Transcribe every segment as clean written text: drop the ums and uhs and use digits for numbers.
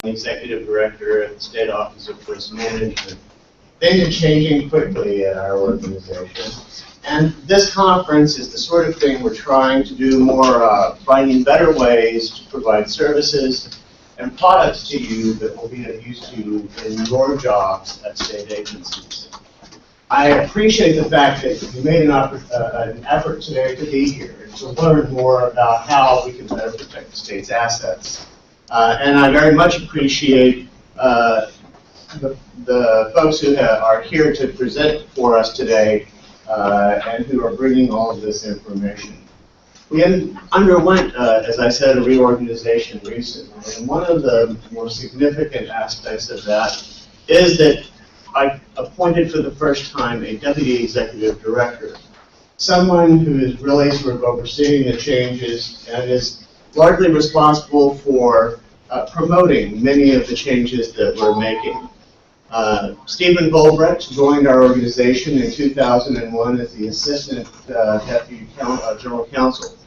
Executive Director at the State Office of Risk Management. Things are changing quickly at our organization. And this conference is the sort of thing we're trying to do more, finding better ways to provide services and products to you that will be of use to you in your jobs at state agencies. I appreciate the fact that you made an effort today to be here and to learn more about how we can better protect the state's assets. And I very much appreciate the folks who are here to present for us today and who are bringing all of this information. We underwent, as I said, a reorganization recently, and one of the more significant aspects of that is that I appointed for the first time a Deputy Executive Director, someone who is really sort of overseeing the changes and is largely responsible for promoting many of the changes that we're making. Stephen Volbrecht joined our organization in 2001 as the Assistant Deputy General Counsel.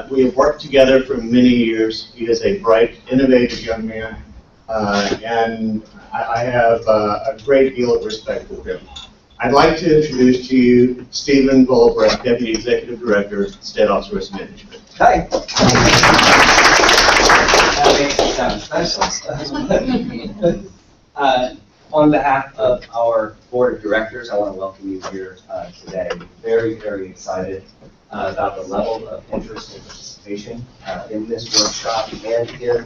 We have worked together for many years. He is a bright, innovative young man, and I have a great deal of respect for him. I'd like to introduce to you Stephen Volbrecht, Deputy Executive Director, State Office of Risk Management. Hi. That makes it sound special. On behalf of our Board of Directors, I want to welcome you here today. Very, very excited about the level of interest and participation in this workshop and in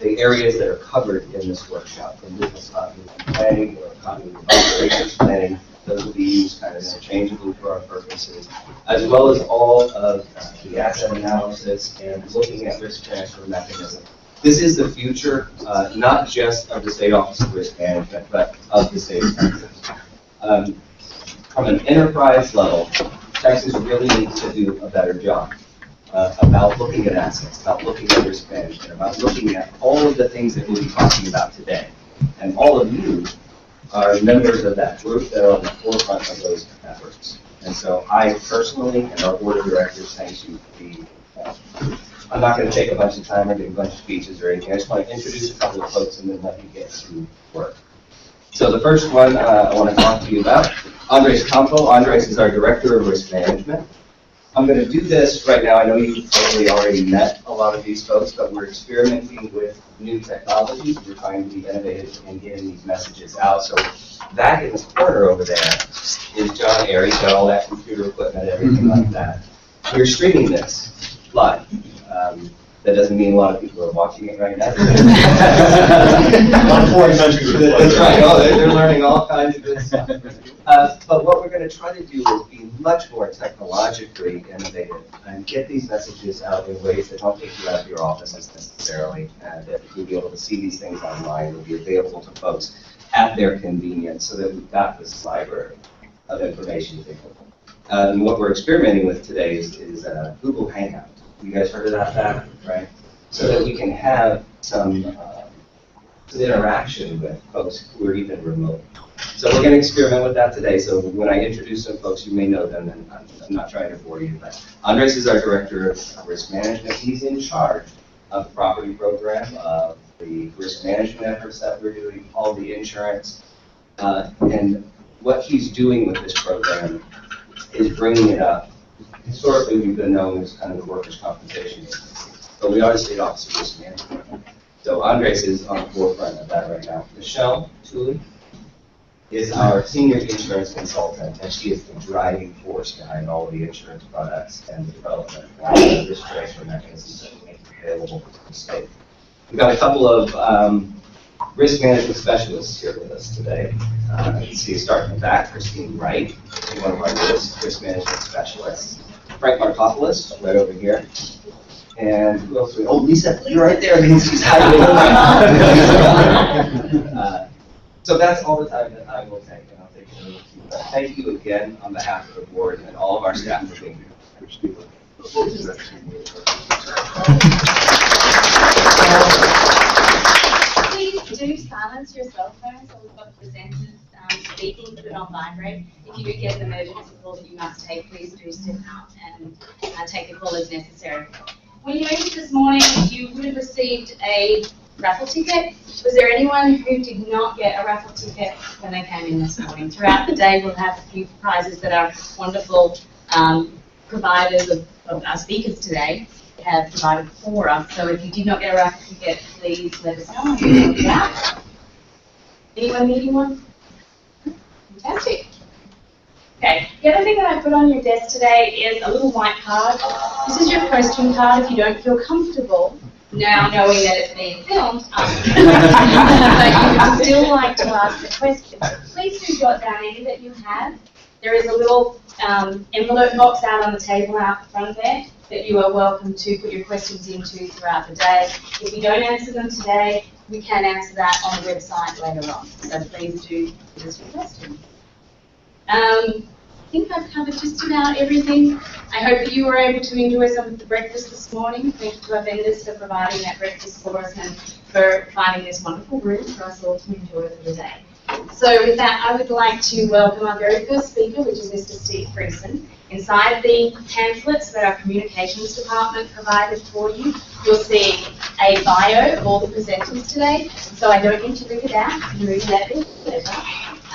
the areas that are covered in this workshop, from business continuity planning or continuity operations planning. Those will be used kind of interchangeably for our purposes, as well as all of the asset analysis and looking at risk transfer mechanisms. This is the future, not just of the State Office of Risk Management, but of the state of Texas. From an enterprise level, Texas really needs to do a better job about looking at assets, about looking at risk management, about looking at all of the things that we'll be talking about today. And all of you are members of that group that are on the forefront of those efforts. And so I personally and our Board of Directors thank you for being I'm not going to take a bunch of time or give a bunch of speeches or anything. I just want to introduce a couple of folks and then let you get to work. So the first one I want to talk to you about, Andres Campo. Andres is our Director of Risk Management. I'm going to do this right now. I know you've probably already met a lot of these folks, but we're experimenting with new technologies. We're trying to be innovative in getting these messages out. So back in the corner over there is John Airy. He's got all that computer equipment, everything like that. We're streaming this live. That doesn't mean a lot of people are watching it right now. That's right. Oh, they're learning all kinds of good stuff. But what we're going to try to do is be much more technologically innovative and get these messages out in ways that don't take you out of your offices necessarily, and that you'll be able to see these things online. They'll be available to folks at their convenience, so that we've got this library of information available. And what we're experimenting with today is Google Hangout. You guys heard of that, right? So that we can have some interaction with folks who are even remote. So we're going to experiment with that today. So when I introduce some folks, you may know them, and I'm not trying to bore you. But Andres is our Director of Risk Management. He's in charge of the property program, of the risk management efforts that we're doing, all the insurance. And what he's doing with this program is bringing it up. Historically, we've been known as kind of the workers' compensation agency, but we are the State Office of Risk Management. So Andres is on the forefront of that right now. Michelle Tooley is our senior insurance consultant, and she is the driving force behind all of the insurance products and the development of the risk transfer mechanisms that we make available to the state. We've got a couple of risk management specialists here with us today. You can see starting in the back, Christine Wright, one of our risk management specialists. Frank Markopoulos, right over here. And who else? Oh, Lisa, you're right there. She's hiding. So that's all the time that I will take, and I'll take it over to you. Thank you again on behalf of the board and all of our staff for being here. Please do silence your cell phones while we've got presenters speaking, put it on vibrate. If you do get an emergency call that you must take, please do step out and take the call as necessary. When you entered this morning, you would have received a raffle ticket. Was there anyone who did not get a raffle ticket when they came in this morning? Throughout the day, we'll have a few prizes that our wonderful providers of our speakers today have provided for us. So if you did not get a raffle ticket, please let us know and we'll help you out. Anyone needing one? Fantastic. Okay, the other thing that I put on your desk today is a little white card. This is your question card if you don't feel comfortable now knowing that it's being filmed, but you would still like to ask a question. Please do jot down any that you have. There is a little envelope box out on the table out front there that you are welcome to put your questions into throughout the day. If you don't answer them today, we can answer that on the website later on. So please do give us your questions. I think I've covered just about everything. I hope that you were able to enjoy some of the breakfast this morning. Thank you to our vendors for providing that breakfast for us and for finding this wonderful room for us all to enjoy for the day. So with that, I would like to welcome our very first speaker, which is Mr. Steve Greeson. Inside the pamphlets that our communications department provided for you, you'll see a bio of all the presenters today. So I don't need to read it out. You can read that bit later.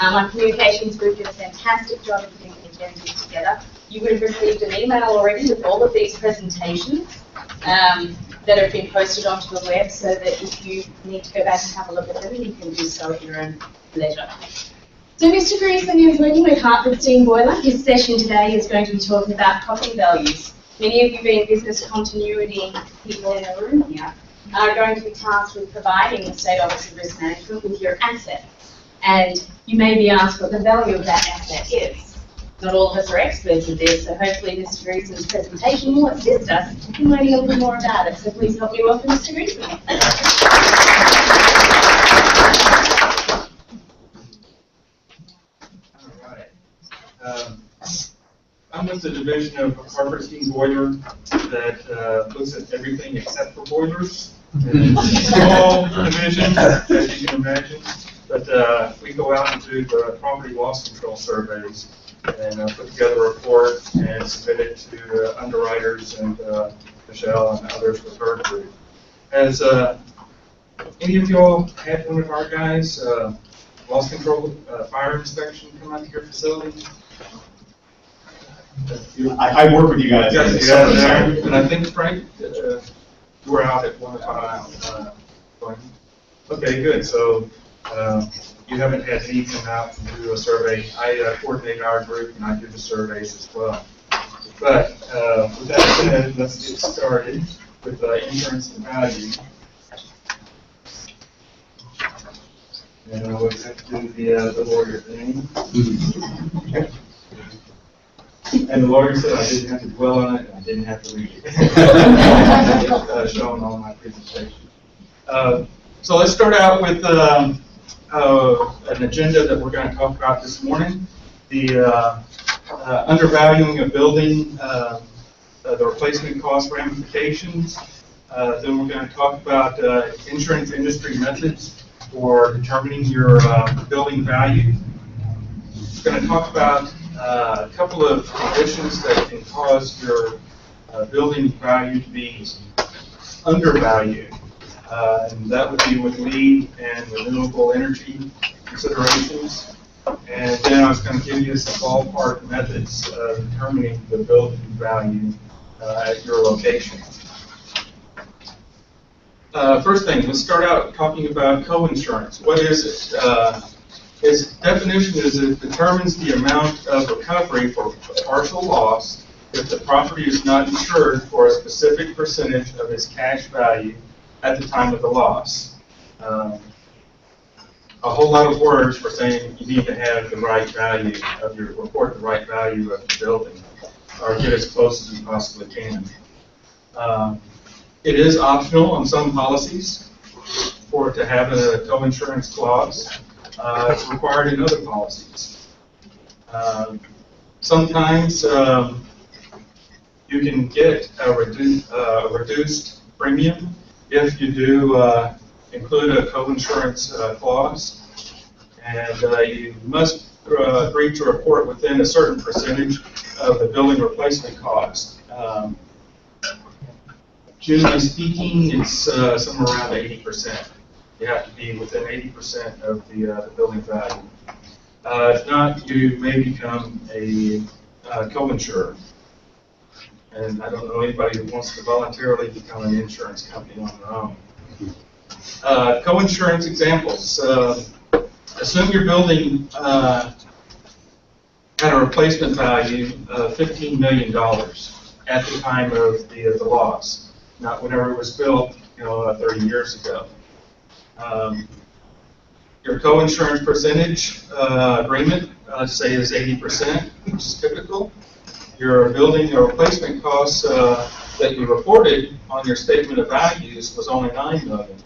Our communications group did a fantastic job of putting the agenda together. You would have received an email already with all of these presentations that have been posted onto the web, so that if you need to go back and have a look at them, you can do so at your own leisure. So Mr. Greeson is working with Hartford Steam Boiler. His session today is going to be talking about property values. Many of you being business continuity people in the room here are going to be tasked with providing the State Office of Risk Management with your asset. And you may be asked what the value of that asset is. Not all of us are experts at this, so hopefully Mr. Greeson's presentation will assist us in learning a little bit more about it. So please help me welcome Mr. Greeson. All right. I'm with the division of Hartford Steam Boiler that looks at everything except for boilers. It's a small division, as you can imagine. But we go out and do the property loss control surveys and put together a report and submit it to underwriters and Michelle and others with her group. Has any of y'all had one of our guys loss control fire inspection come out to your facility? I work with you guys. Yes, and I think Frank, you were out at one time. Okay, good. So. You haven't had any come out and do a survey. I coordinate our group and I do the surveys as well. But with that said, let's get started with insurance and value. And I always have to do the lawyer thing. And the lawyer said I didn't have to dwell on it and I didn't have to read it. Shown on my presentation. So let's start out with an agenda that we're going to talk about this morning, the undervaluing a building, the replacement cost ramifications. Then we're going to talk about insurance industry methods for determining your building value. We're going to talk about a couple of conditions that can cause your building value to be undervalued. And that would be with LEED and renewable energy considerations. And then I was going to give you some ballpark methods of determining the building value at your location. First thing, let's start out talking about coinsurance. What is it? Its definition is it determines the amount of recovery for partial loss if the property is not insured for a specific percentage of its cash value at the time of the loss. A whole lot of words for saying you need to have the right value of your report, the right value of the building, or get as close as you possibly can. It is optional on some policies for it to have a coinsurance clause. It's required in other policies. Sometimes you can get a reduced premium if you do include a coinsurance clause, and you must agree to report within a certain percentage of the building replacement cost. Generally speaking, it's somewhere around 80%. you have to be within 80% of the building value. If not, you may become a co-insurer. And I don't know anybody who wants to voluntarily become an insurance company on their own. Co-insurance examples. Assume your building had a replacement value of $15 million at the time of the loss, not whenever it was built, 30 years ago. Your co-insurance percentage agreement, say, is 80%, which is typical. Your building or replacement costs that you reported on your statement of values was only $9 million.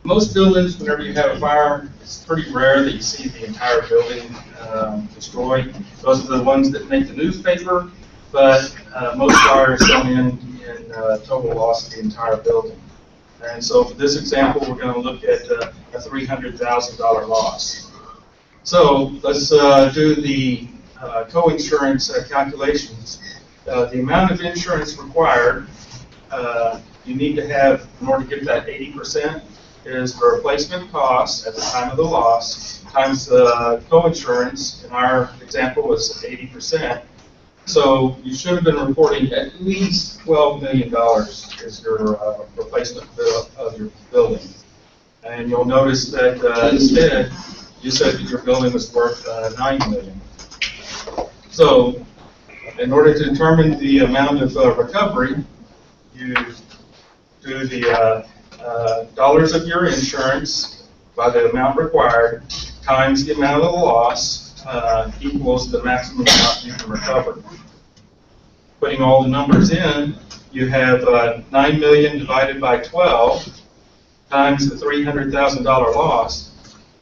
Most buildings, whenever you have a fire, it's pretty rare that you see the entire building destroyed. Those are the ones that make the newspaper, but most fires come in total loss of the entire building. And so for this example, we're going to look at a $300,000 loss. So let's do the co-insurance calculations. The amount of insurance required, you need to have, in order to get that 80%, is the replacement cost at the time of the loss times the co-insurance. In our example, was 80%. So you should have been reporting at least $12 million as your replacement bill of your building. And you'll notice that instead, you said that your building was worth $9 million. So in order to determine the amount of recovery, you do the dollars of your insurance by the amount required times the amount of the loss equals the maximum amount you can recover. Putting all the numbers in, you have 9 million divided by 12 times the $300,000 loss.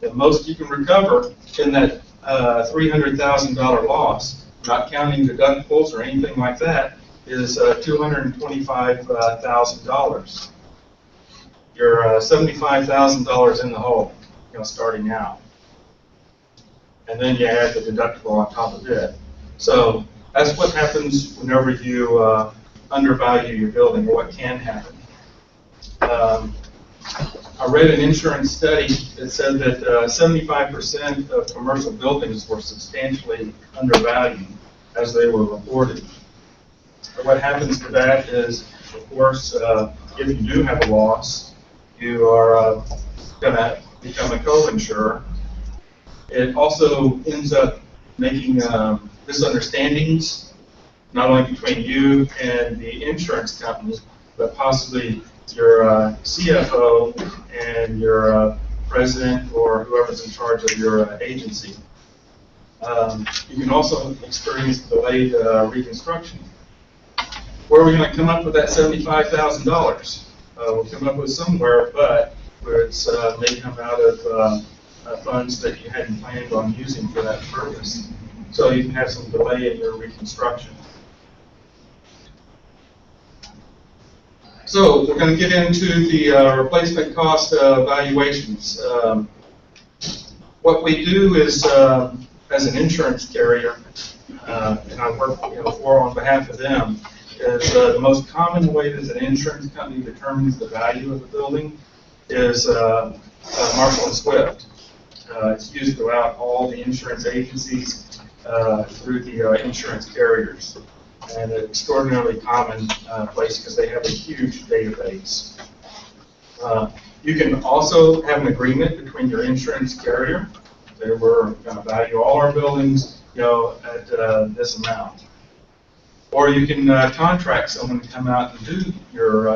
The most you can recover in that $300,000 loss, not counting deductibles or anything like that, is $225,000. You're $75,000 in the hole, starting out. And then you add the deductible on top of it. So that's what happens whenever you undervalue your building, or what can happen. I read an insurance study that said that 75% of commercial buildings were substantially undervalued as they were reported. But what happens to that is, of course, if you do have a loss, you are going to become a co-insurer. It also ends up making misunderstandings, not only between you and the insurance company, but possibly your CFO and your president or whoever's in charge of your agency. You can also experience delayed reconstruction. Where are we going to come up with that $75,000? We'll come up with somewhere, but it's may come out of funds that you hadn't planned on using for that purpose. So you can have some delay in your reconstruction. So we're going to get into the replacement cost valuations. What we do is, as an insurance carrier, and I work on behalf of them, is the most common way that an insurance company determines the value of the building is Marshall and Swift. It's used throughout all the insurance agencies through the insurance carriers. And an extraordinarily common place because they have a huge database. You can also have an agreement between your insurance carrier. They were going to value all our buildings, at this amount. Or you can contract someone to come out and do your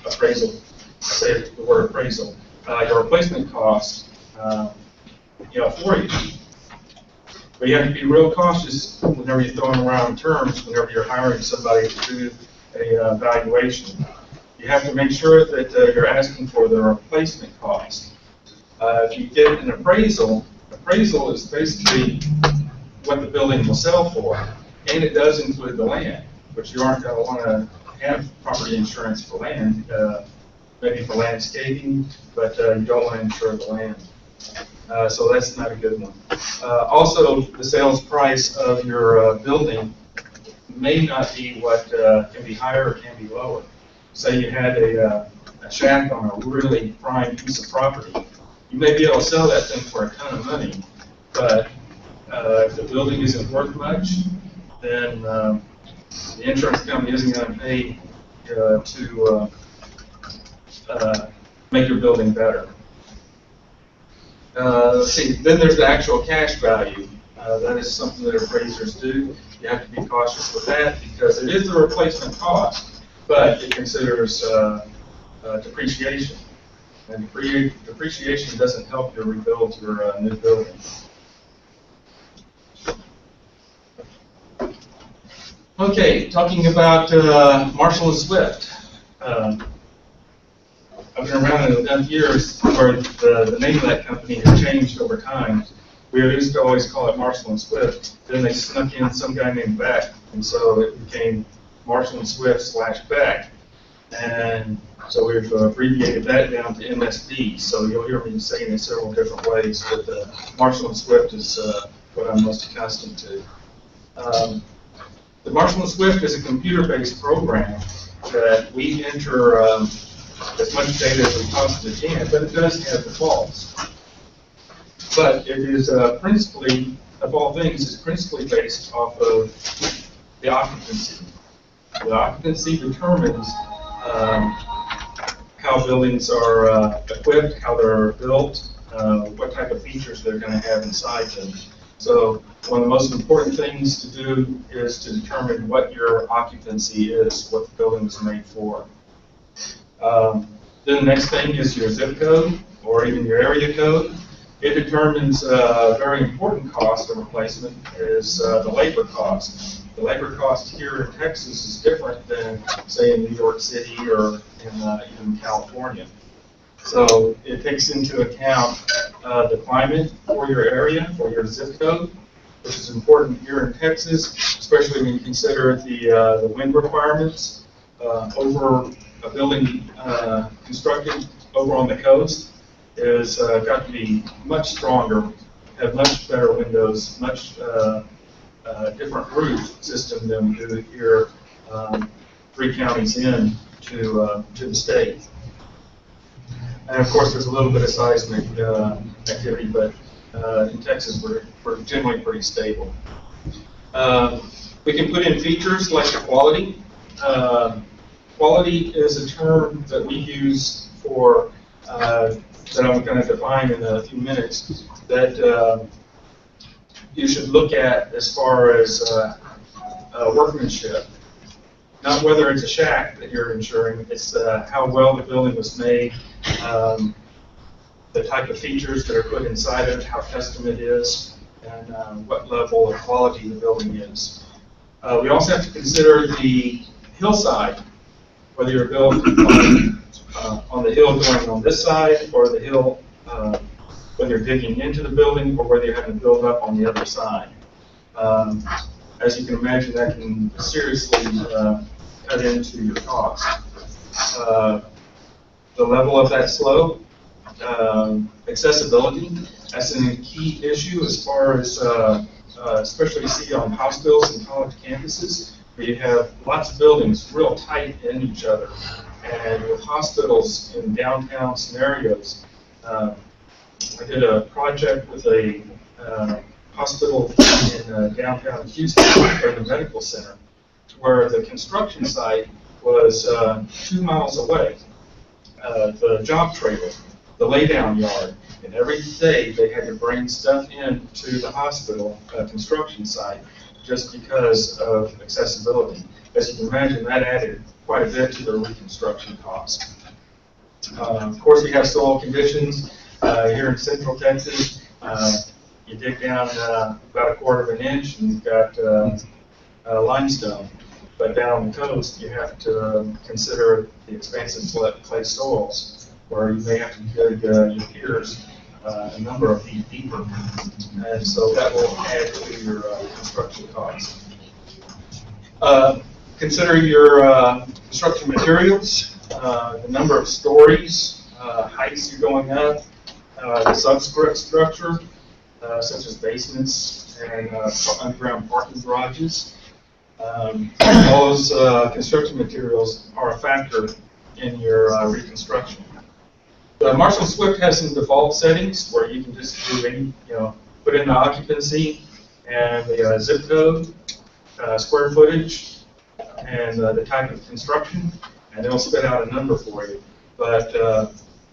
appraisal. Say the word appraisal. Your replacement cost, for you. But you have to be real cautious whenever you're throwing around terms, whenever you're hiring somebody to do a valuation. You have to make sure that you're asking for the replacement cost. If you get an appraisal is basically what the building will sell for, and it does include the land, which you aren't going to want to have property insurance for land, maybe for landscaping, but you don't want to insure the land. So that's not a good one. Also, the sales price of your building may not be what can be higher or can be lower. Say you had a a shack on a really prime piece of property, you may be able to sell that thing for a ton of money, but if the building isn't worth much, then the insurance company isn't going to pay to make your building better. Let's see, then there's the actual cash value. That is something that appraisers do. You have to be cautious with that because it is a replacement cost, but it considers depreciation. And depreciation doesn't help you rebuild your new building. Okay, talking about Marshall & Swift. I've been around enough years where the name of that company has changed over time. We used to always call it Marshall & Swift. Then they snuck in some guy named Beck, and so it became Marshall & Swift / Beck. And so we've abbreviated that down to MSD. So you'll hear me saying it several different ways, but Marshall & Swift is what I'm most accustomed to. The Marshall & Swift is a computer-based program that we enter as much data as we possibly can, but it does have defaults. But it is principally, of all things, is principally based off of the occupancy. The occupancy determines how buildings are equipped, how they're built, what type of features they're going to have inside them. So one of the most important things to do is to determine what your occupancy is, what the building is made for. Then the next thing is your zip code or even your area code. It determines a very important cost of replacement is the labor cost. The labor cost here in Texas is different than, say, in New York City or in California. So it takes into account the climate for your area, for your zip code, which is important here in Texas, especially when you consider the wind requirements over a building constructed over on the coast is got to be much stronger, have much better windows, much different roof system than we do here 3 counties in to the state. And of course, there's a little bit of seismic activity, but in Texas, we're generally pretty stable. We can put in features like quality. Quality is a term that we use for, that I'm going to define in a few minutes, that you should look at as far as workmanship. Not whether it's a shack that you're insuring, it's how well the building was made, the type of features that are put inside it, how custom it is, and what level of quality the building is. We also have to consider the hillside, whether you're built on the hill going on this side, or the hill whether you're digging into the building, or whether you're having to build up on the other side. As you can imagine, that can seriously cut into your cost. The level of that slope, accessibility, that's a key issue as far as, especially see on hospitals and college campuses, where you have lots of buildings real tight in each other. And with hospitals in downtown scenarios, I did a project with a hospital in downtown Houston, or the medical center, where the construction site was 2 miles away. The job trailer, the laydown yard, and every day they had to bring stuff into the hospital construction site just because of accessibility. As you can imagine, that added quite a bit to the reconstruction cost. Of course, we have soil conditions here in Central Texas. You dig down about 1/4 inch and you've got limestone. But down on the coast, you have to consider the expansive clay soils, where you may have to dig your piers a number of feet deeper. And so that will add to your construction costs. Consider your construction materials, the number of stories, heights you're going up, the substructure, such as basements and underground parking garages. All those construction materials are a factor in your reconstruction. The Marshall Swift has some default settings where you can just do any, put in the occupancy and the zip code, square footage, and the type of construction, and it'll spit out a number for you. But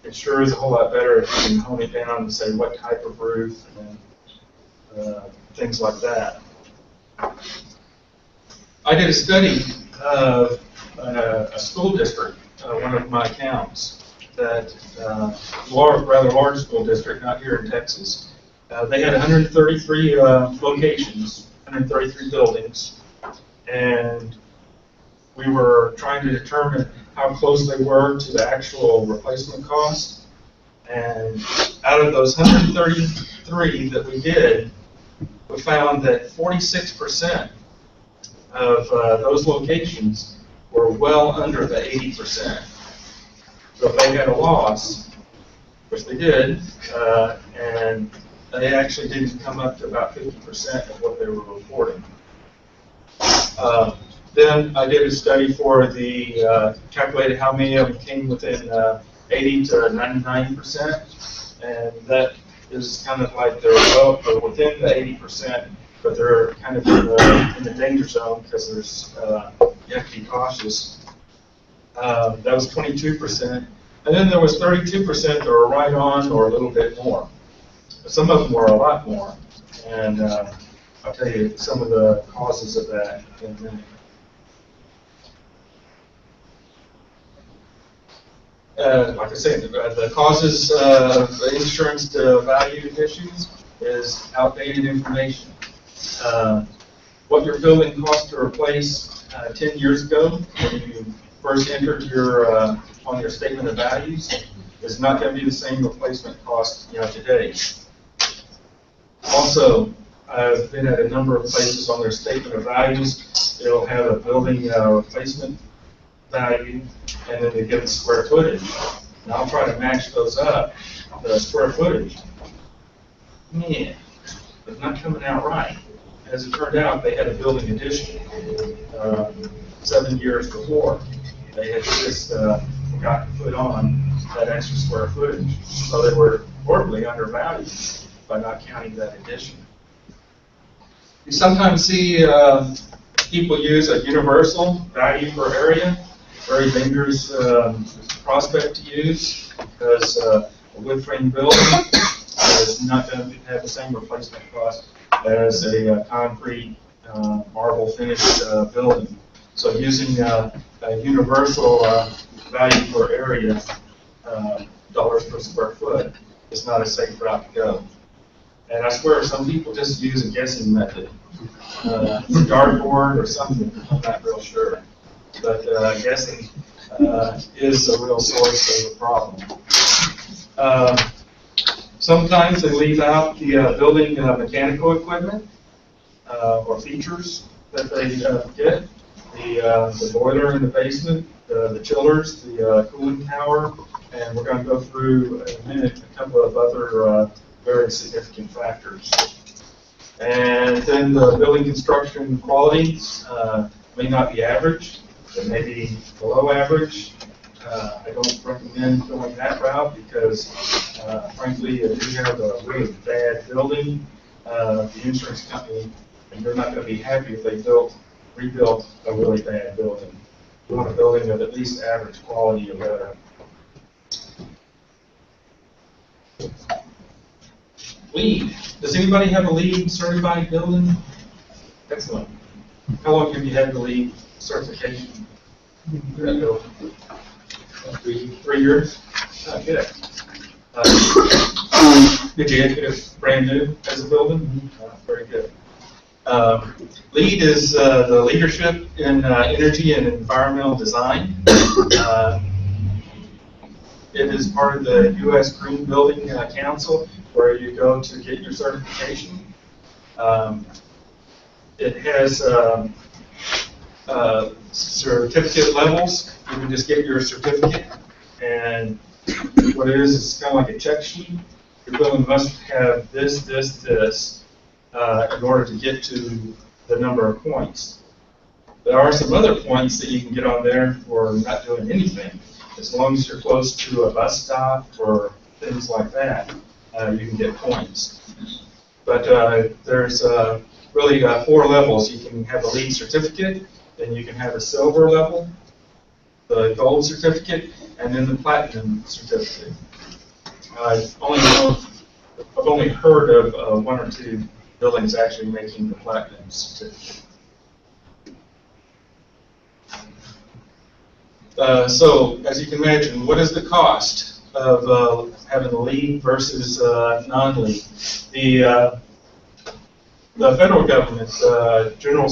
it sure is a whole lot better if you can hone it down and say what type of roof and things like that. I did a study of a school district, one of my towns, that rather large school district, not here in Texas. They had 133 locations, 133 buildings, and we were trying to determine how close they were to the actual replacement cost. And out of those 133 that we did, we found that 46% of those locations were well under the 80%. So if they had a loss, which they did, and they actually didn't come up to about 50% of what they were reporting. Then I did a study for the, calculated how many of them came within 80 to 99%, and that is kind of like they're well, or within the 80%, but they're kind of in the danger zone because there's, you have to be cautious. That was 22%. And then there was 32% that were right on or a little bit more. But some of them were a lot more. And I'll tell you some of the causes of that in a minute. Like I said, the causes of insurance to value issues is outdated information. What your building cost to replace 10 years ago when you first entered your on your statement of values is not going to be the same replacement cost today. Also, I've been at a number of places on their statement of values. It'll have a building replacement value, and then they give the square footage. And I'll try to match those up, the square footage. Man, it's not coming out right. As it turned out, they had a building addition 7 years before. They had just forgotten to put on that extra square footage. So they were horribly undervalued by not counting that addition. You sometimes see people use a universal value per area. Very dangerous prospect to use because a wood frame building is not going to have the same replacement cost as a concrete marble finished building. So using a universal value per area, dollars per square foot, is not a safe route to go. And I swear some people just use a guessing method, a dartboard or something, I'm not real sure. But guessing is a real source of the problem. Sometimes they leave out the building mechanical equipment or features that they get. The boiler in the basement, the chillers, the cooling tower, and we're going to go through in a minute a couple of other very significant factors. And then the building construction quality may not be average. It may be below average. I don't recommend going that route because, frankly, if you have a really bad building, the insurance company, and they're not going to be happy if they rebuilt a really bad building. You want a building of at least average quality or better. LEED. Does anybody have a LEED certified building? Excellent. How long have you had the LEED certification? 3 years? Oh, good. Did you get it brand new as a building? Very good. LEED is the leadership in energy and environmental design. It is part of the U.S. Green Building Council, where you go to get your certification. It has certificate levels. You can just get your certificate, and what it is kind of like a check sheet. Your building must have this, this, this in order to get to the number of points. There are some other points that you can get on there for not doing anything. As long as you're close to a bus stop or things like that, you can get points. But there's really 4 levels. You can have a LEED certificate, then you can have a silver level, the gold certificate, and then the platinum certificate. I've only heard of 1 or 2 buildings actually making the platinum certificate. So, as you can imagine, what is the cost of having a LEED versus non-LEED? The federal government, General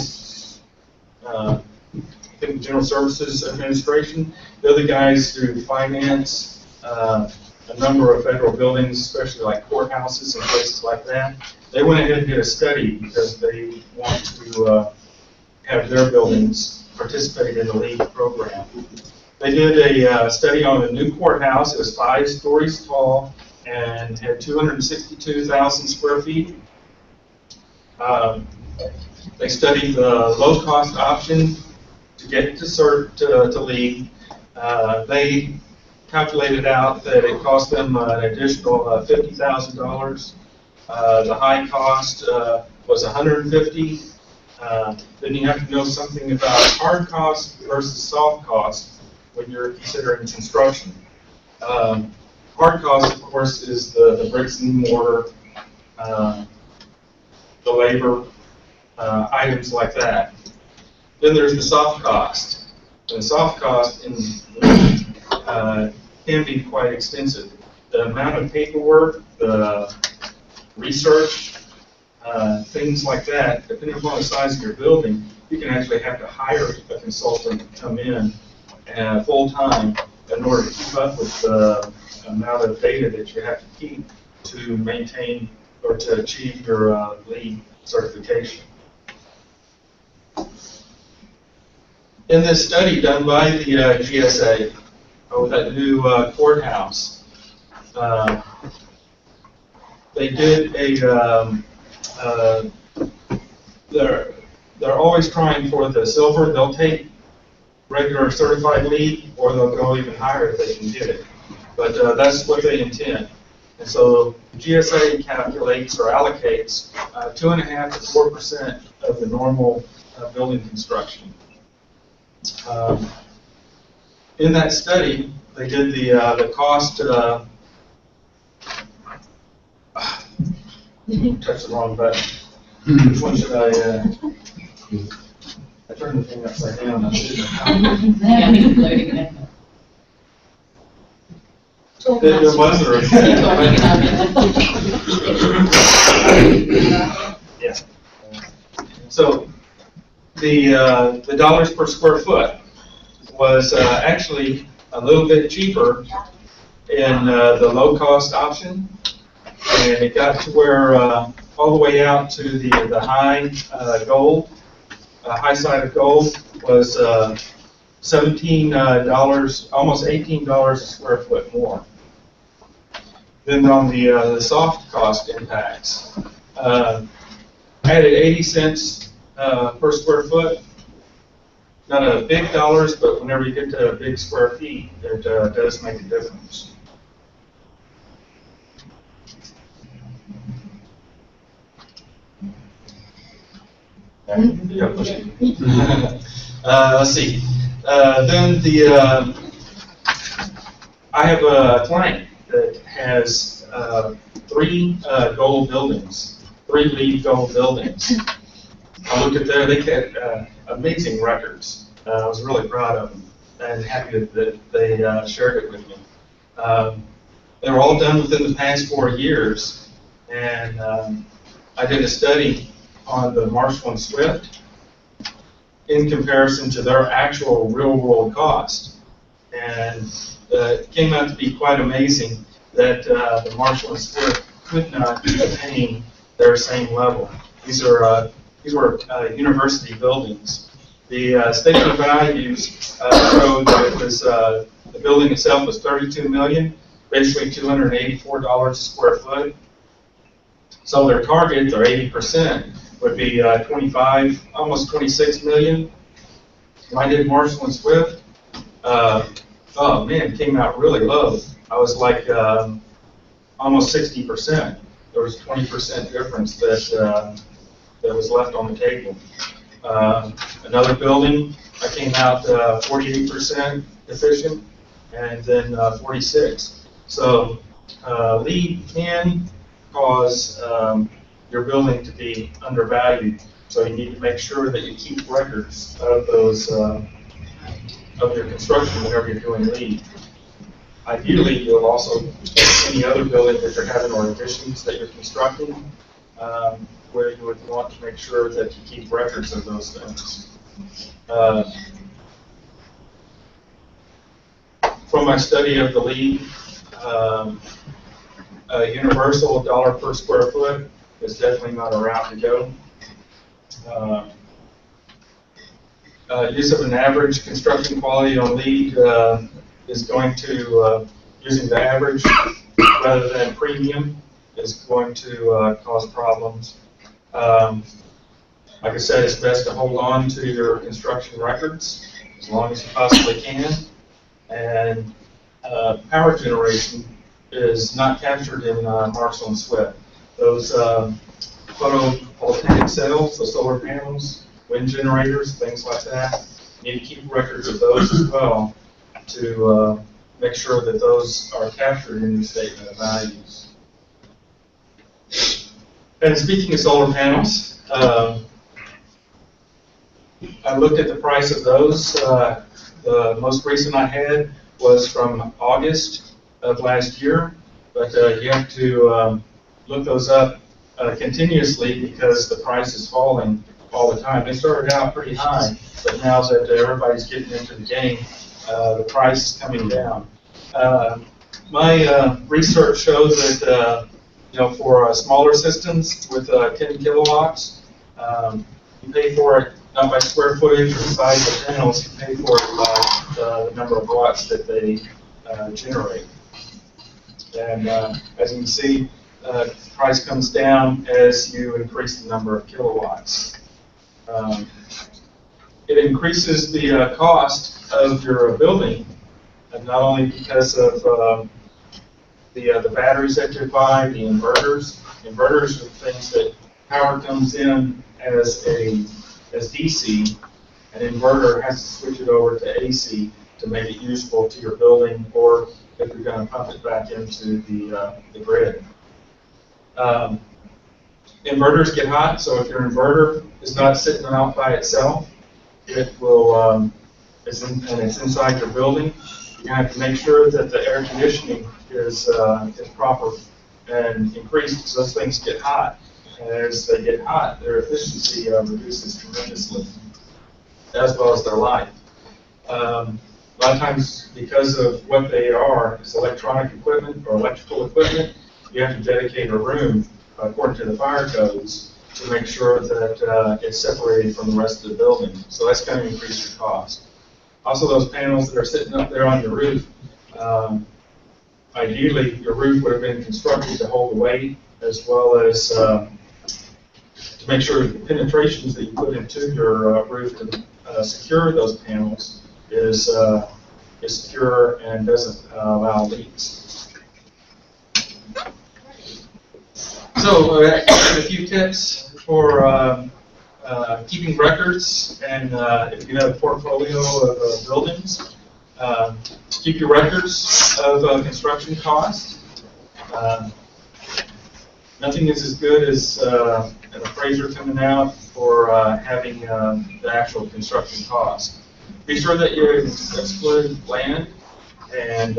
Services Administration, they're the guys who finance a number of federal buildings, especially like courthouses and places like that. They went ahead and did a study because they want to have their buildings participate in the LEED program. They did a study on a new courthouse. It was 5 stories tall and had 262,000 square feet. They studied the low-cost option to get to LEED. They calculated out that it cost them an additional $50,000. The high cost was $150,000. Then you have to know something about hard cost versus soft cost when you're considering construction. Hard cost, of course, is the bricks and mortar, the labor, items like that. Then there's the soft cost. And the soft cost can be quite extensive. The amount of paperwork, the research, things like that, depending upon the size of your building, you can actually have to hire a consultant to come in full-time in order to keep up with the amount of data that you have to keep to maintain or to achieve your LEED certification. In this study done by the GSA with that new courthouse, they did they're always trying for the silver. They'll take regular certified LEED, or they'll go even higher if they can get it. But that's what they intend. And so the GSA calculates or allocates 2.5% to 4% of the normal building construction. In that study, they did the cost. Touch the wrong button. Which one should I turned the thing upside down. I shouldn't have. There was a yeah. So the dollars per square foot was actually a little bit cheaper in the low cost option, and it got to where all the way out to the high gold, high side of gold was $17, almost $18 a square foot more. Then on the soft cost impacts, added 80 cents per square foot. Not a big dollars, but whenever you get to big square feet, it does make a difference. Yeah, push it. Let's see. Then I have a client that has 3 gold buildings, 3 LEED gold buildings. I looked at there; they had amazing records. I was really proud of them and happy that they shared it with me. They were all done within the past 4 years, and I did a study on the Marshall and Swift in comparison to their actual real-world cost, and it came out to be quite amazing that the Marshall and Swift could not attain their same level. These were university buildings. The statement of values showed that it was the building itself was $32 million, basically $284 a square foot. So their target, their 80%, would be 25, almost 26 million. I did Marshall and Swift. oh man, it came out really low. I was like almost 60%. There was 20% difference that was left on the table. Another building, I came out 48% efficient, and then 46. So lead can cause your building to be undervalued. So you need to make sure that you keep records of those of your construction whenever you're doing lead. Ideally, you'll also any other building that you're having or additions that you're constructing, where you would want to make sure that you keep records of those things. From my study of the lead, a universal $1 per square foot is definitely not a route to go. Use of an average construction quality on lead is going to, using the average rather than premium, is going to cause problems. Like I said, it's best to hold on to your construction records as long as you possibly can. And power generation is not captured in Marshall and Swift. Those photovoltaic cells, the solar panels, wind generators, things like that, you need to keep records of those as well to make sure that those are captured in your statement of values. And speaking of solar panels, I looked at the price of those. The most recent I had was from August of last year, but you have to look those up continuously because the price is falling all the time. They started out pretty high, but now that everybody's getting into the game, the price is coming down. My research shows that for smaller systems with 10 kilowatts, you pay for it not by square footage or size of panels, you pay for it by the number of watts that they generate. And as you can see, the price comes down as you increase the number of kilowatts. It increases the cost of your building, and not only because of the batteries that you buy, the inverters. Inverters are things that power comes in as DC, an inverter has to switch it over to AC to make it useful to your building, or if you're going to pump it back into the grid. Inverters get hot, so if your inverter is not sitting out by itself, it will, it's inside your building. You have to make sure that the air conditioning is proper and increased because those things get hot. And as they get hot, their efficiency reduces tremendously, as well as their life. A lot of times, because of what they are, is electronic equipment or electrical equipment, you have to dedicate a room, according to the fire codes, to make sure that it's separated from the rest of the building. So that's going to increase your cost. Also, those panels that are sitting up there on your roof, ideally, your roof would have been constructed to hold the weight, as well as to make sure the penetrations that you put into your roof to secure those panels is secure and doesn't allow leaks. So, a few tips for keeping records, and if you have a portfolio of buildings, keep your records of construction costs. Nothing is as good as an appraiser coming out for having the actual construction cost. Be sure that you exclude land and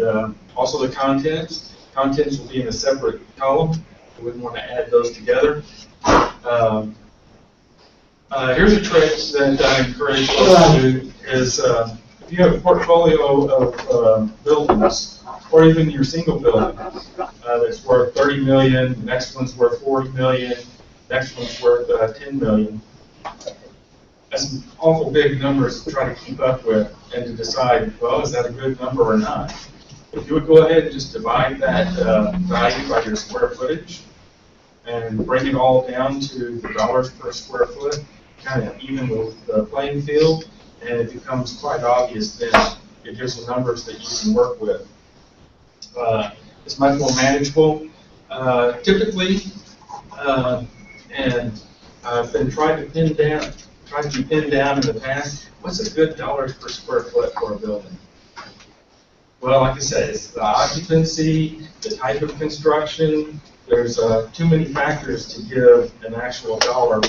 also the contents. Contents will be in a separate column. You wouldn't want to add those together. Here's a trick that I encourage folks to do is if you have a portfolio of buildings, or even your single building that's worth 30 million, the next one's worth 40 million, next one's worth 10 million. That's an awful big numbers to try to keep up with and to decide, well, is that a good number or not? If you would go ahead and just divide that value by your square footage and bring it all down to the dollars per square foot, kind of even with the playing field, and it becomes quite obvious then it gives you numbers that you can work with. It's much more manageable. Typically, and I've been trying to be pinned down in the past, what's a good dollars per square foot for a building? Well, like I said, it's the occupancy, the type of construction. There's too many factors to give an actual dollar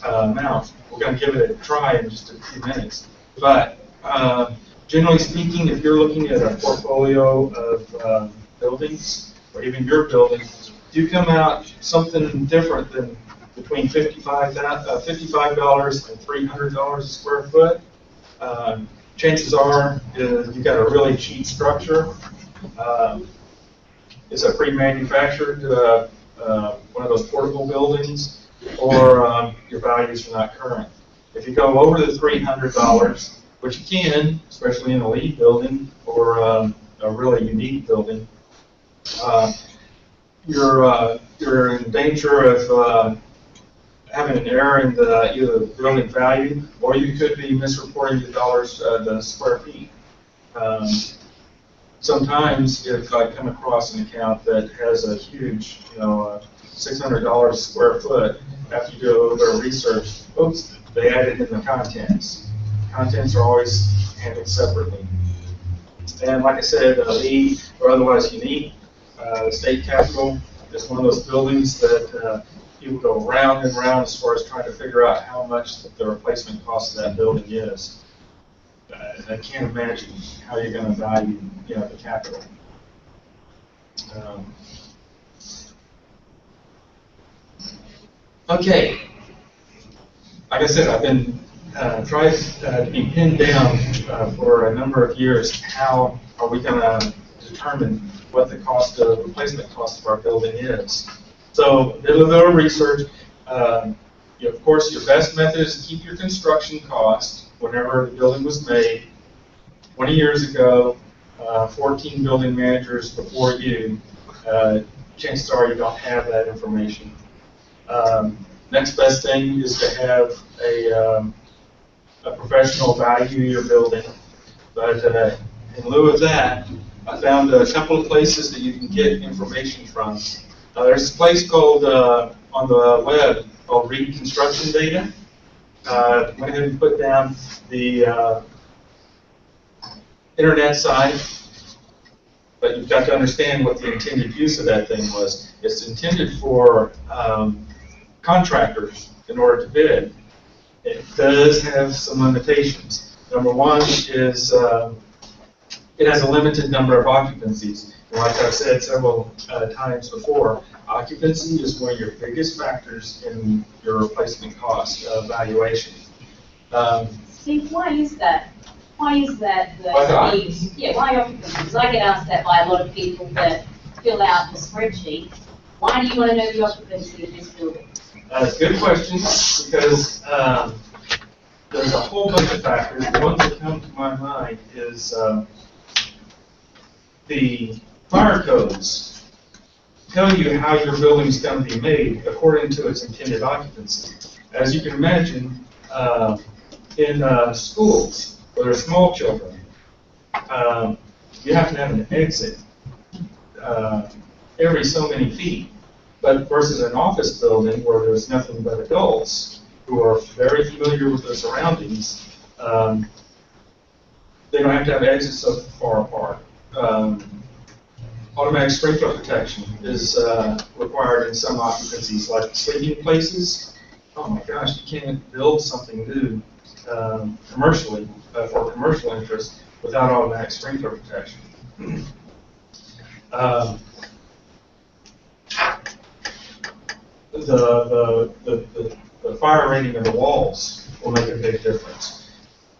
amount. We're going to give it a try in just a few minutes. But generally speaking, if you're looking at a portfolio of buildings, or even your building, do come out something different than between $55 and $300 a square foot. Chances are you've got a really cheap structure. It's a pre-manufactured one of those portable buildings, or your values are not current. If you go over the $300, which you can, especially in a LEED building or a really unique building, you're in danger of having an error in either the building value, or you could be misreporting the square feet. Sometimes if I come across an account that has a huge, $600 a square foot, after you do a little bit of research, oops, they added in the contents. Contents are always handled separately. And like I said, LEED or otherwise unique, the state capitol is one of those buildings that people go round and round as far as trying to figure out how much the replacement cost of that building is. I can't imagine how you're going to value, the capital. Okay. Like I said, I've been trying to be pinned down for a number of years. How are we going to determine what the replacement cost of our building is? So, did a little bit of research. Of course, your best method is to keep your construction cost whenever the building was made. 20 years ago, 14 building managers before you, chances are you don't have that information. Next best thing is to have a professional value your building. But in lieu of that, I found a couple of places that you can get information from. There's a place called, on the web, called Read Construction Data. Went ahead and put down the internet site, but you've got to understand what the intended use of that thing was. It's intended for contractors in order to bid. It does have some limitations. Number one is it has a limited number of occupancies. And like I've said several times before, occupancy is one of your biggest factors in your replacement cost valuation. Steve, why is that? Why is that? Why why occupancy? Because I get asked that by a lot of people that fill out the spreadsheet. Why do you want to know the occupancy of this building? That's a good question, because there's a whole bunch of factors. The ones that come to my mind is the fire codes tell you how your building is going to be made according to its intended occupancy. As you can imagine, in schools where there are small children, you have to have an exit every so many feet. But versus an office building where there's nothing but adults who are very familiar with their surroundings, they don't have to have exits so far apart. Automatic sprinkler protection is required in some occupancies, like sleeping places. Oh my gosh, you can't build something new commercially for commercial interest without automatic sprinkler protection. The fire rating of the walls will make a big difference.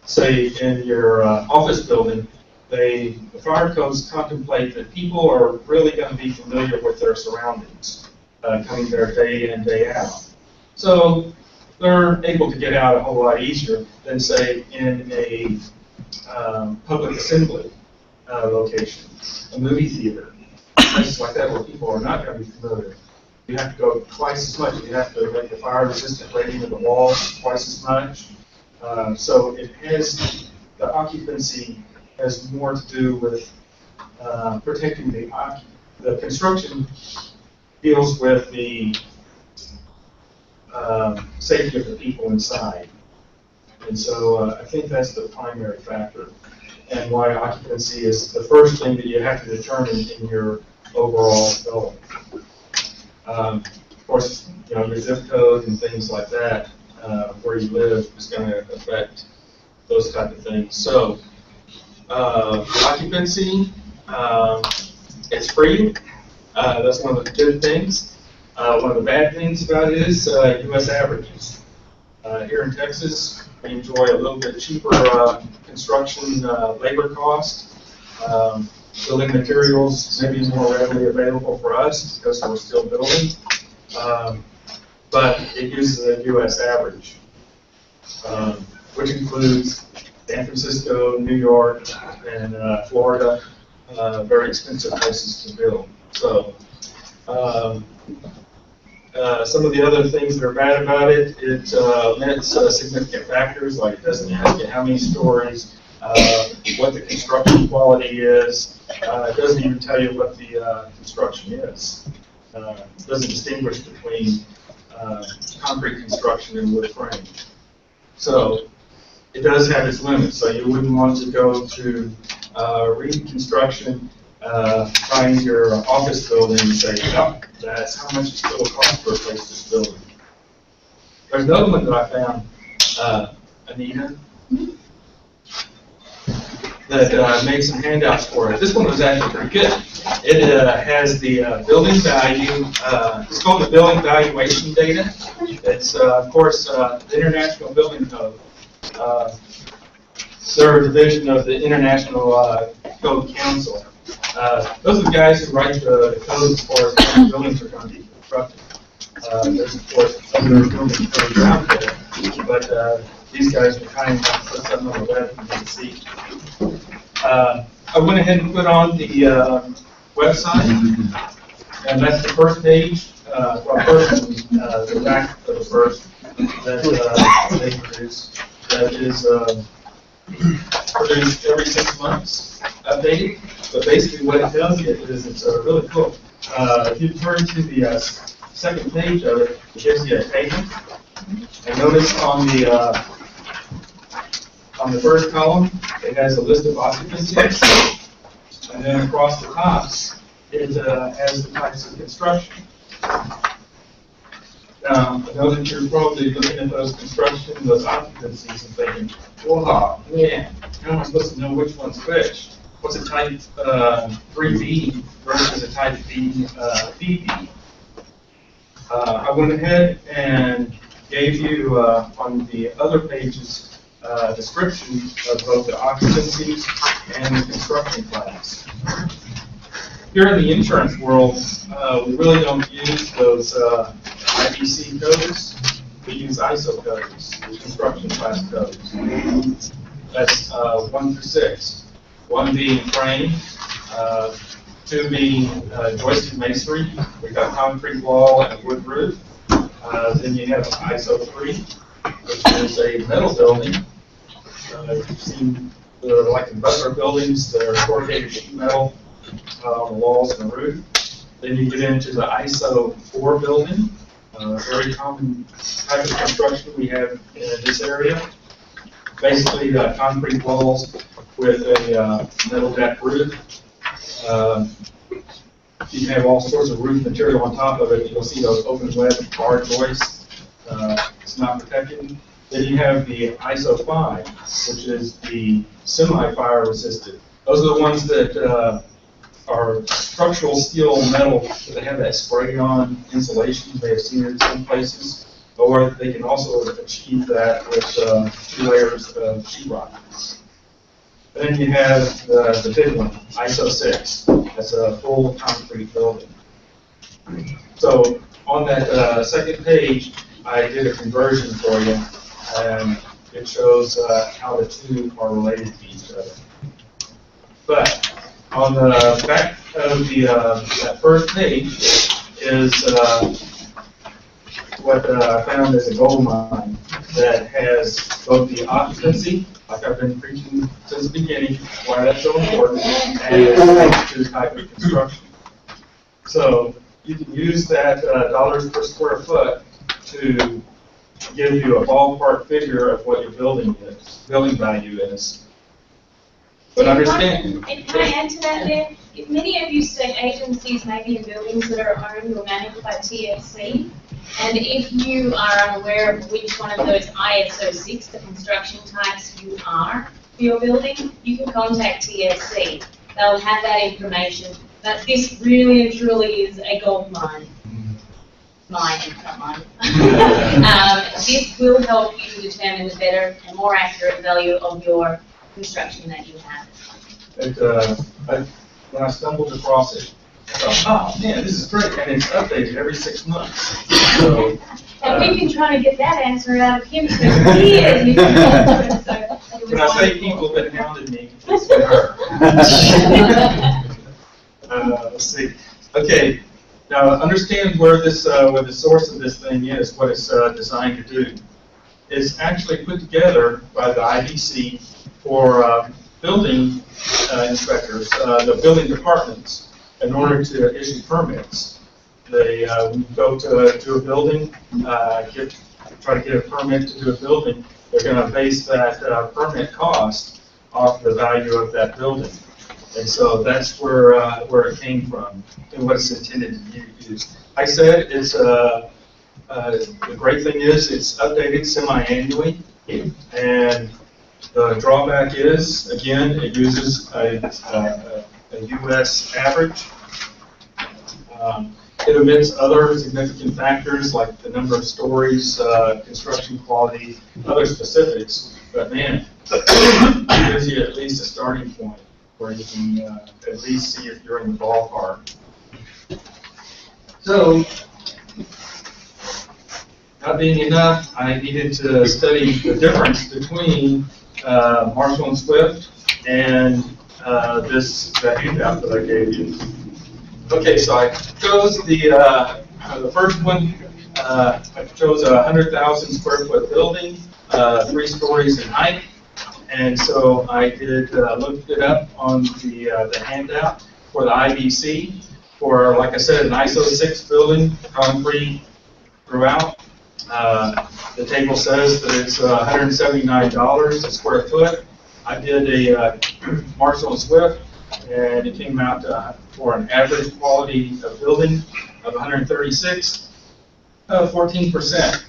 Say in your office building, the fire codes contemplate that people are really going to be familiar with their surroundings, coming there day in, day out. So they're able to get out a whole lot easier than, say, in a public assembly location, a movie theater, places like that where people are not going to be familiar. You have to go twice as much. You have to make the fire resistant rating of the walls twice as much. So it has the occupancy has more to do with protecting the construction deals with the safety of the people inside. And so I think that's the primary factor, and why occupancy is the first thing that you have to determine in your overall development. Of course, your zip code and things like that, where you live, is going to affect those type of things. So occupancy, it's free. That's one of the good things. One of the bad things about it is U.S. averages. Here in Texas, we enjoy a little bit cheaper construction labor cost. Building materials may be more readily available for us because we're still building, but it uses a U.S. average, which includes San Francisco, New York, and Florida, very expensive places to build. So some of the other things that are bad about it, it omits significant factors, like it doesn't ask you how many stories, what the construction quality is. It doesn't even tell you what the construction is. It doesn't distinguish between concrete construction and wood frame. So it does have its limits, so you wouldn't want to go to reconstruction, find your office building and say, no, that's how much it's going to cost to replace this building. There's another one that I found, Anita, that made some handouts for it. This one was actually pretty good. It has the building value, it's called the building valuation data. It's, of course, the International Building Code. They're a division of the International Code Council. Those are the guys who write the code as far as how buildings are going to be constructed. There's, of course, other building codes out there, but these guys are kind enough to put something on the web for you to see. I went ahead and put on the website, and that's the first page. The back of the first that they produce. That is produced every 6 months, updated. But basically, what it tells you is it's really cool. If you turn to the second page of it, it gives you a table. And notice on the first column, it has a list of occupancies, and then across the top, it has the types of construction. Now, I know that you're probably looking at those construction, those occupancies, and thinking, wow, man, how am I supposed to know which one's which? What's a type 3B versus a type B, BB? I went ahead and gave you on the other pages description of both the occupancies and the construction class. Here in the insurance world, we really don't use those IBC codes. We use ISO codes, the construction class codes. That's 1 through 6. 1 being frame, 2 being joisted masonry. We've got concrete wall and a wood roof. Then you have ISO 3, which is a metal building. You've seen like in Butler buildings, they're corrugated sheet metal on the walls and the roof. Then you get into the ISO 4 building, very common type of construction we have in this area. Basically, concrete walls with a metal deck roof. You can have all sorts of roof material on top of it. You'll see those open web bar joists. It's not protected. Then you have the ISO 5, which is the semi-fire resistant. Those are the ones that are structural steel metal, but they have that spray-on insulation. You may have seen it in some places. Or they can also achieve that with 2 layers of sheetrock. Then you have the big one, ISO 6. That's a full concrete building. So on that second page, I did a conversion for you, and it shows how the two are related to each other. But on the back of the that first page is what I found is a gold mine that has both the occupancy, like I've been preaching since the beginning, why that's so important, and the type of construction. So you can use that dollars per square foot to give you a ballpark figure of what your building value is. But understand. And can I add to that there? If many of you state agencies may be in buildings that are owned or managed by TFC, and if you are unaware of which one of those ISO 6, the construction types you are for your building, you can contact TFC. They'll have that information. But this really and truly is a gold mine. Mine, not mine. This will help you determine the better and more accurate value of your construction that you have. When I stumbled across it, I thought, oh man, this is great, and it's updated every 6 months. So, and we've been trying to get that answer out of him for years. When I say people have been hounding me, it's been her. Let's see. Okay, now understand where the source of this thing is, what it's designed to do. It's actually put together by the IBC for building inspectors, the building departments, in order to issue permits. They go to a building, try to get a permit to do a building. They're going to base that permit cost off the value of that building. And so that's where it came from and what it's intended to use. I said it's the great thing is it's updated semi-annually, and the drawback is, again, it uses a U.S. average. It omits other significant factors like the number of stories, construction quality, other specifics, but man, it gives you at least a starting point where you can at least see if you're in the ballpark. So, that being enough, I needed to study the difference between Marshall and Swift and this handout that I gave you. Okay, so I chose the first one. I chose a 100,000 square foot building, 3 stories in height. And so I looked it up on the handout for the IBC for, like I said, an ISO 6 building, concrete throughout. The table says that it's $179 a square foot. I did a Marshall and Swift, and it came out for an average quality of building of 136, 14%.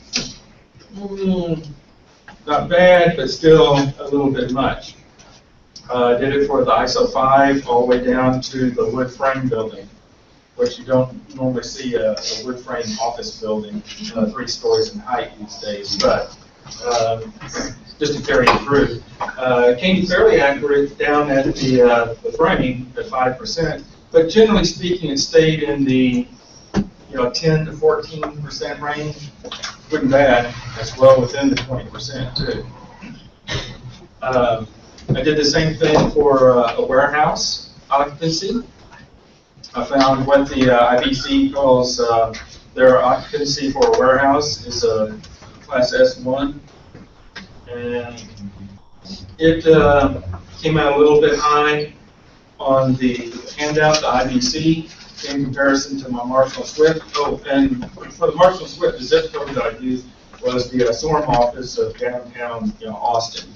Not bad, but still a little bit much. I did it for the ISO 5 all the way down to the wood frame building, which you don't normally see a wood frame office building 3 stories in height these days, but just to carry it through. It came fairly accurate down at the framing at 5%, but generally speaking, it stayed in the 10 to 14% range. Wasn't bad. That's well within the 20% too. I did the same thing for a warehouse occupancy. I found what the IBC calls their occupancy for a warehouse is a class S1, and it came out a little bit high on the handout, the IBC, in comparison to my Marshall Swift. Oh, and for the Marshall Swift, the zip code that I used was the SORM office of downtown Austin.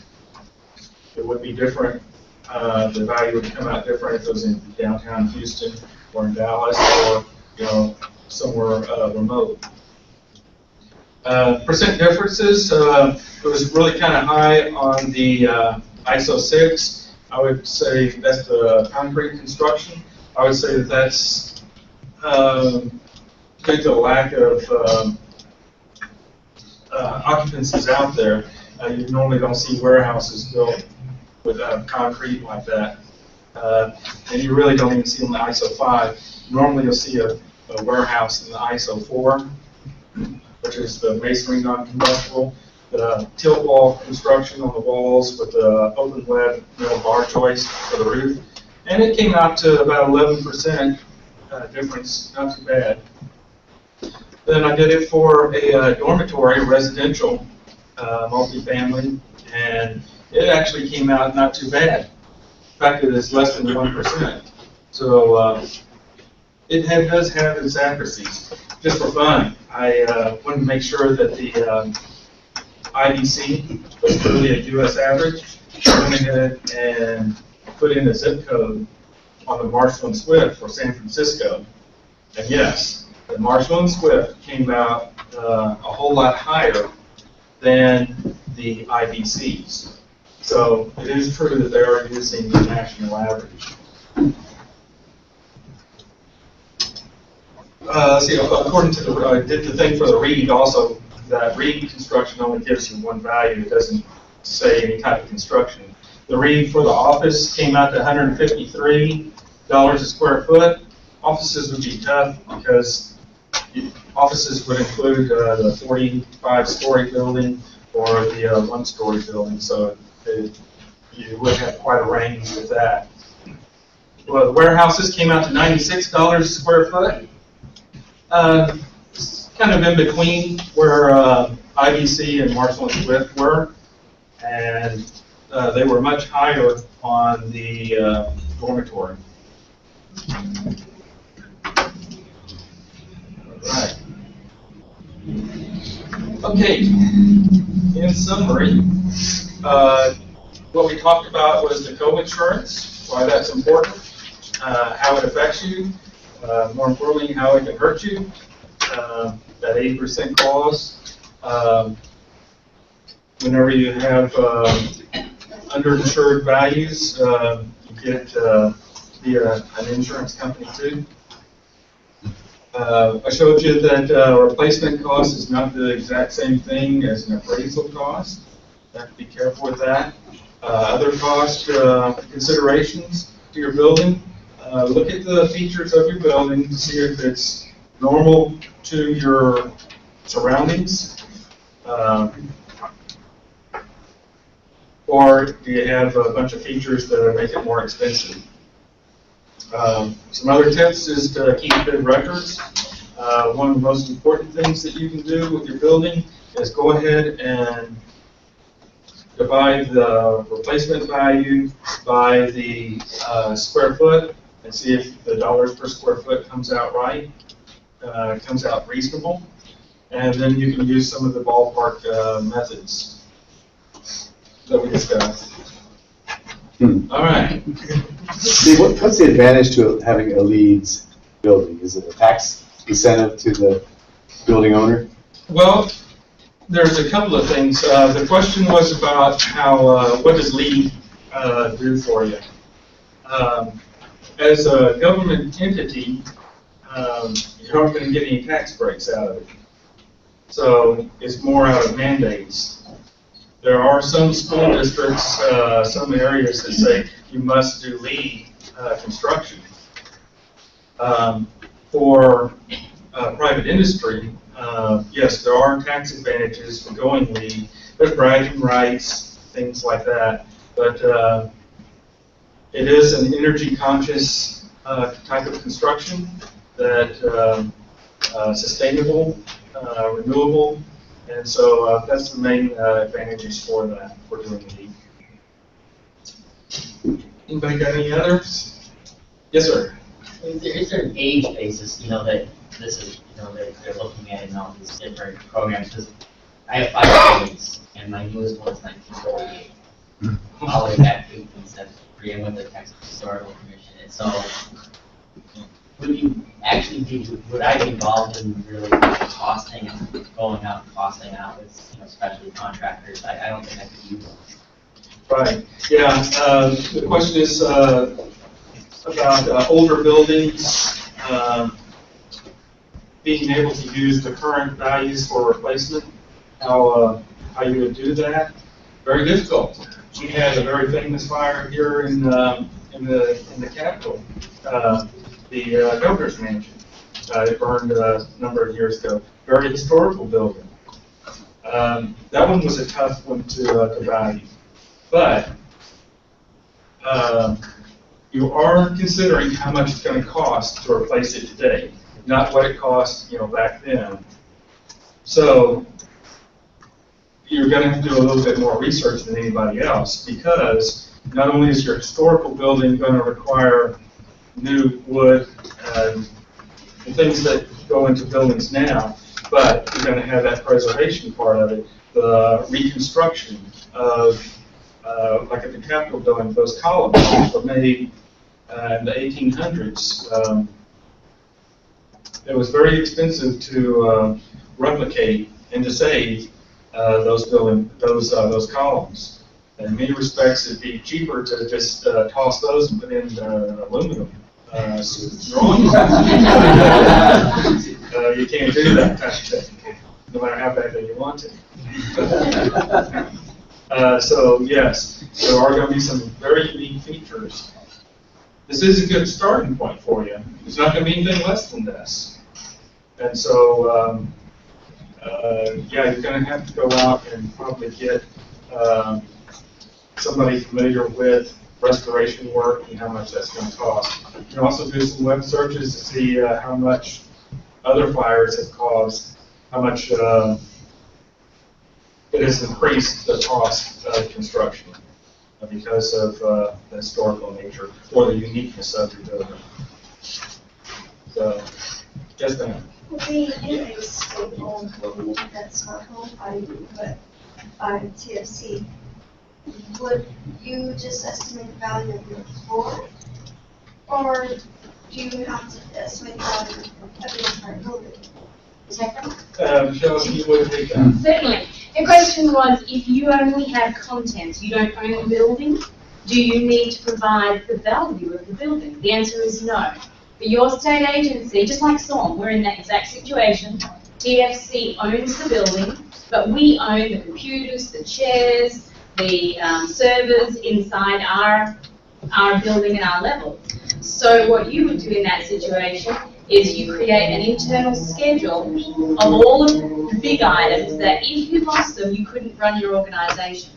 It would be different. The value would come out different if it was in downtown Houston or in Dallas or somewhere remote. Percent differences. It was really kind of high on the ISO 6. I would say that's the concrete construction. I would say that that's due to the lack of occupancies out there. You normally don't see warehouses built with concrete like that. And you really don't even see them in the ISO 5. Normally you'll see a warehouse in the ISO 4, which is the masonry non-combustible, the tilt wall construction on the walls with the open web bar joist for the roof. And it came out to about 11% difference, not too bad. Then I did it for a dormitory, residential, multifamily, and it actually came out not too bad. In fact, it is less than 1%. So does have its accuracies. Just for fun, I wanted to make sure that the IDC was truly a U.S. average. I went ahead and put in a zip code on the Marshall and Swift for San Francisco. And yes, the Marshall and Swift came out a whole lot higher than the IDCs. So it is true that they are using the national average. See, according to I did the thing for the REIT also, that REIT construction only gives you one value. It doesn't say any type of construction. The REIT for the office came out to $153 a square foot. Offices would be tough because offices would include the 45-story building or the one-story building, so you would have quite a range with that. Well, the warehouses came out to $96 a square foot. Kind of in between where IBC and Marshall and Swift were, and they were much higher on the dormitory. Right. Okay. In summary, what we talked about was the coinsurance, why that's important, how it affects you, more importantly, how it can hurt you, that 80% clause. Whenever you have underinsured values, you get via an insurance company too. I showed you that replacement cost is not the exact same thing as an appraisal cost. You have to be careful with that. Other cost considerations to your building. Look at the features of your building to see if it's normal to your surroundings. Or do you have a bunch of features that make it more expensive? Some other tips is to keep good records. One of the most important things that you can do with your building is go ahead and divide the replacement value by the square foot and see if the dollars per square foot comes out right, comes out reasonable. And then you can use some of the ballpark methods that we discussed. All right. Steve, what's the advantage to having a LEEDs building? Is it a tax incentive to the building owner? Well, there's a couple of things. The question was about how, what does LEED do for you? As a government entity, you aren't going to get any tax breaks out of it. So it's more out of mandates. There are some school districts, some areas that say you must do LEED construction. For private industry, yes, there are tax advantages for going LEED. There's bragging rights, things like that. But it is an energy conscious type of construction that sustainable, renewable. And so that's the main advantages for that, for doing LEED. Anybody got any others? Yes, sir. Is there an age basis, that this is, that they're looking at in all these different programs? Because I have 5 kids, and my newest one's 1948. All the way back to 1873, and with the Texas Historical Commission. And so, would I be involved in really costing and going out and costing out with, especially contractors? I don't think I could use them. Right. Yeah. The question is about older buildings being able to use the current values for replacement. How you would do that? Very difficult. We had a very famous fire here in the Capitol. The governor's mansion. It burned a number of years ago. Very historical building. That one was a tough one to value. But you are considering how much it's going to cost to replace it today, not what it cost, back then. So you're going to have to do a little bit more research than anybody else, because not only is your historical building going to require new wood and things that go into buildings now, but you're going to have that preservation part of it, the reconstruction of, like at the Capitol building, those columns were made in the 1800s. It was very expensive to replicate and to save those columns. In many respects, it'd be cheaper to just toss those and put in aluminum drawings. You can't do that kind of thing, no matter how badly you want to. So yes, there are going to be some very unique features. This is a good starting point for you. It's not going to be anything less than this. And so, yeah, you're going to have to go out and probably get somebody familiar with restoration work and how much that's going to cost. You can also do some web searches to see how much other fires have caused, how much it has increased the cost of construction because of the historical nature or the uniqueness of your building. So, yes, ma'am. The index on that smart home by TFC, would you just estimate the value of your floor, or do you have to estimate the value of the entire building? Michelle, if you would take that. Certainly. The question was, if you only have contents, you don't own the building, do you need to provide the value of the building? The answer is no. For your state agency, just like SORM, we're in that exact situation. TFC owns the building, but we own the computers, the chairs, the servers inside our building and our level. So what you would do in that situation is you create an internal schedule of all of the big items that if you lost them, you couldn't run your organization.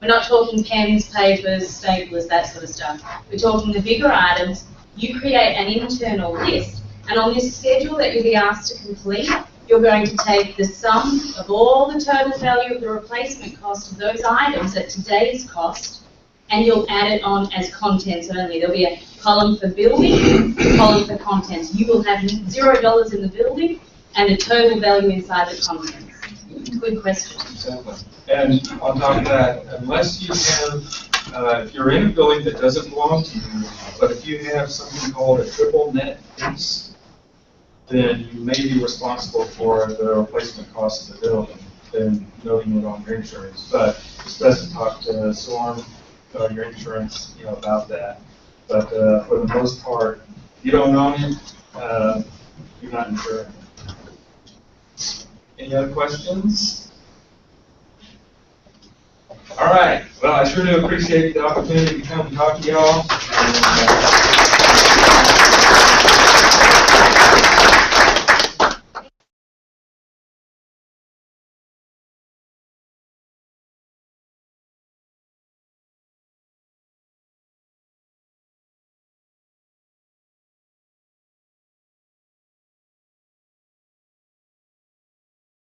We're not talking pens, papers, staplers, that sort of stuff. We're talking the bigger items. You create an internal list, and on this schedule that you'll be asked to complete, you're going to take the sum of all the total value of the replacement cost of those items at today's cost, and you'll add it on as contents only. There'll be a column for building, a column for contents. You will have $0 in the building and the total value inside the contents. Good question. Exactly. And on top of that, unless you have, if you're in a building that doesn't belong to you, but if you have something called a triple net lease, then you may be responsible for the replacement cost of the building, then noting it on your insurance. But it's best to talk to SORM, your insurance, about that. But for the most part, if you don't own it, you're not insured. Any other questions? All right. Well, I sure do appreciate the opportunity to come and talk to y'all.